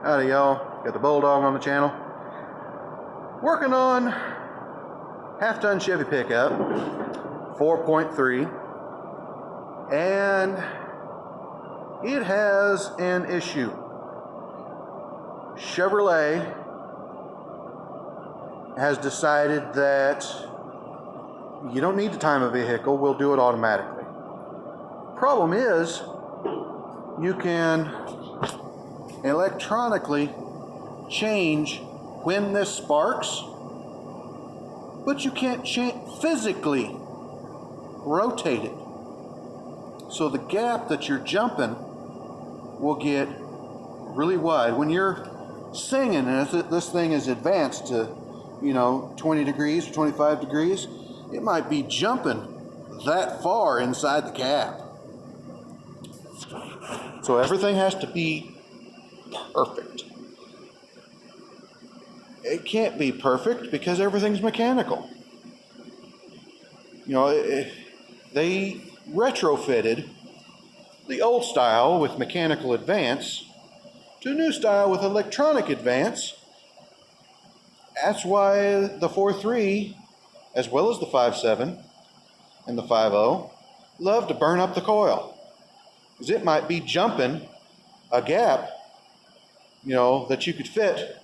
Howdy y'all, got the Bulldog on the channel. Working on half-ton Chevy pickup, 4.3, and it has an issue. Chevrolet has decided that you don't need to time a vehicle, we'll do it automatically. Problem is, you can electronically change when this sparks, but you can't physically rotate it. So the gap that you're jumping will get really wide. When you're singing and this thing is advanced to, 20 degrees or 25 degrees, it might be jumping that far inside the cab. So everything has to be perfect. It can't be perfect because everything's mechanical. They retrofitted the old style with mechanical advance to a new style with electronic advance. That's why the 4.3, as well as the 5.7 and the 5.0, love to burn up the coil, because it might be jumping a gap that you could fit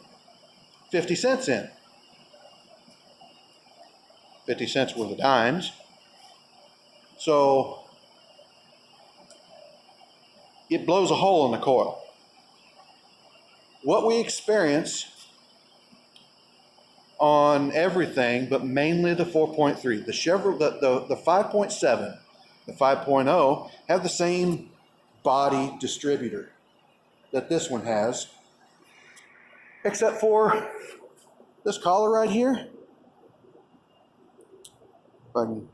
50 cents in. 50 cents worth of dimes. So it blows a hole in the coil. What we experience on everything, but mainly the 4.3, the Chevrolet, the 5.7, the 5.0 have the same body distributor that this one has, except for this collar right here. If I can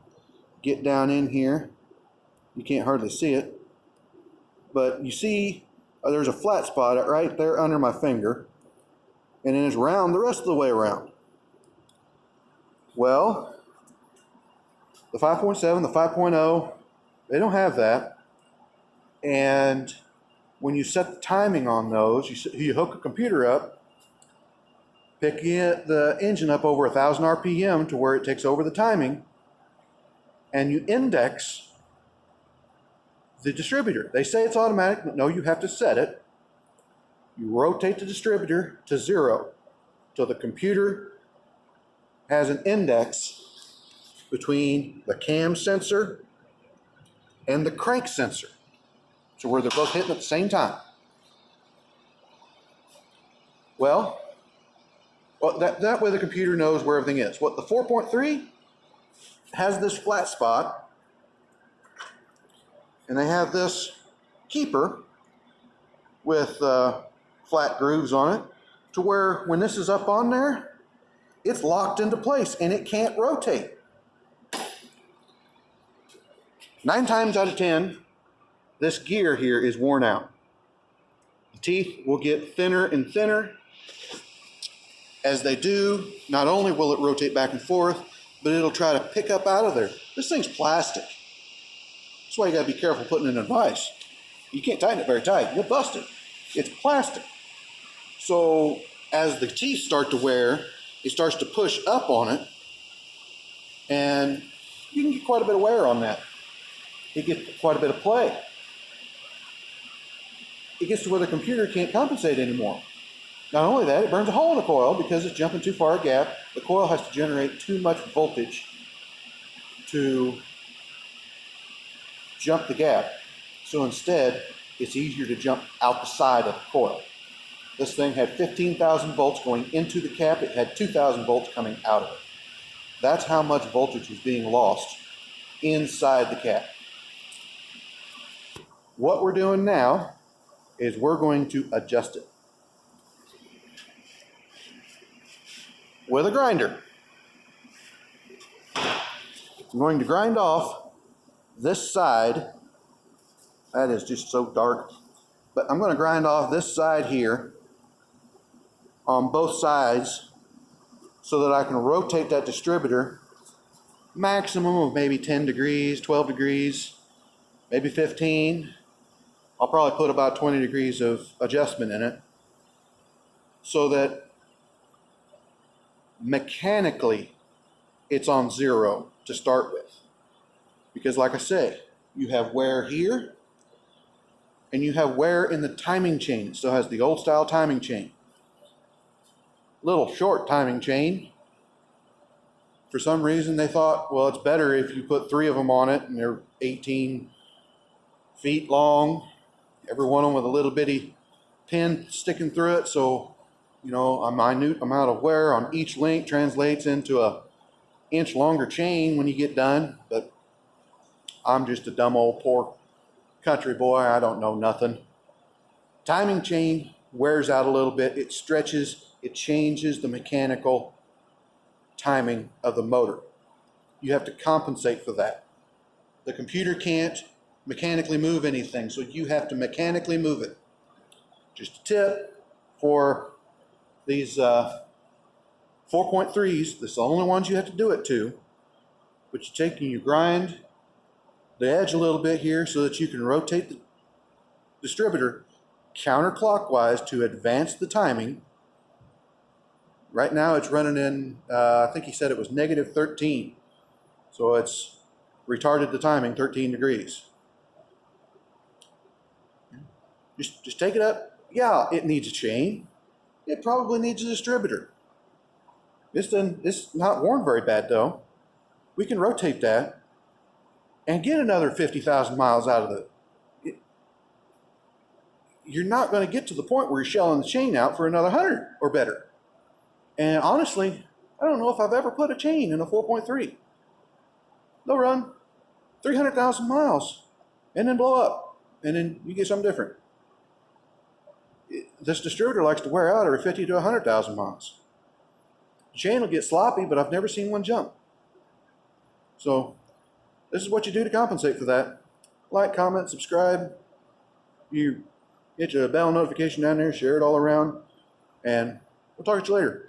get down in here, you can't hardly see it, but you see there's a flat spot right there under my finger, and then it's round the rest of the way around. Well, the 5.7, the 5.0, they don't have that. And when you set the timing on those, you hook a computer up, pick the engine up over 1,000 RPM to where it takes over the timing, and you index the distributor. They say it's automatic, but no, you have to set it. You rotate the distributor to 0. So the computer has an index between the cam sensor and the crank sensor, so where they're both hitting at the same time. Well, that way the computer knows where everything is. What the 4.3 has this flat spot, and they have this keeper with flat grooves on it, to where when this is up on there, it's locked into place and it can't rotate. 9 times out of 10, this gear here is worn out. The teeth will get thinner and thinner. As they do, not only will it rotate back and forth, but it'll try to pick up out of there. This thing's plastic. That's why you gotta be careful putting it in a vise. You can't tighten it very tight, you'll bust it. It's plastic. So as the teeth start to wear, it starts to push up on it, and you can get quite a bit of wear on that. You get quite a bit of play. It gets to where the computer can't compensate anymore. Not only that, it burns a hole in the coil because it's jumping too far a gap. The coil has to generate too much voltage to jump the gap. So instead, it's easier to jump out the side of the coil. This thing had 15,000 volts going into the cap. It had 2,000 volts coming out of it. That's how much voltage was being lost inside the cap. What we're doing now is we're going to adjust it with a grinder. I'm going to grind off this side. That is just so dark. But I'm going to grind off this side here on both sides so that I can rotate that distributor maximum of maybe 10 degrees, 12 degrees, maybe 15. I'll probably put about 20 degrees of adjustment in it. so that mechanically it's on 0 to start with. Because like I say, you have wear here and you have wear in the timing chain. It still has the old style timing chain. Little short timing chain. For some reason they thought, well, it's better if you put 3 of them on it, and they're 18 feet long, every one of them with a little bitty pin sticking through it, so you know, a minute amount of wear on each link translates into a inch longer chain when you get done. But I'm just a dumb old poor country boy, I don't know nothing. Timing chain wears out a little bit, it stretches, it changes the mechanical timing of the motor. You have to compensate for that. The computer can't mechanically move anything, so you have to mechanically move it. Just a tip for these 4.3s, this is the only ones you have to do it to, but you take and you grind the edge a little bit here so that you can rotate the distributor counterclockwise to advance the timing. Right now it's running in, I think he said it was negative 13. So it's retarded the timing 13 degrees. Just take it up. Yeah, it needs a chain. It probably needs a distributor. It's not worn very bad though. We can rotate that and get another 50,000 miles out of it. You're not going to get to the point where you're shelling the chain out for another 100 or better. And honestly, I don't know if I've ever put a chain in a 4.3. They'll run 300,000 miles and then blow up, and then you get something different. This distributor likes to wear out every 50 to 100,000 miles. The chain will get sloppy, but I've never seen one jump. So this is what you do to compensate for that. Like, comment, subscribe. You hit your bell notification down there, share it all around, and we'll talk to you later.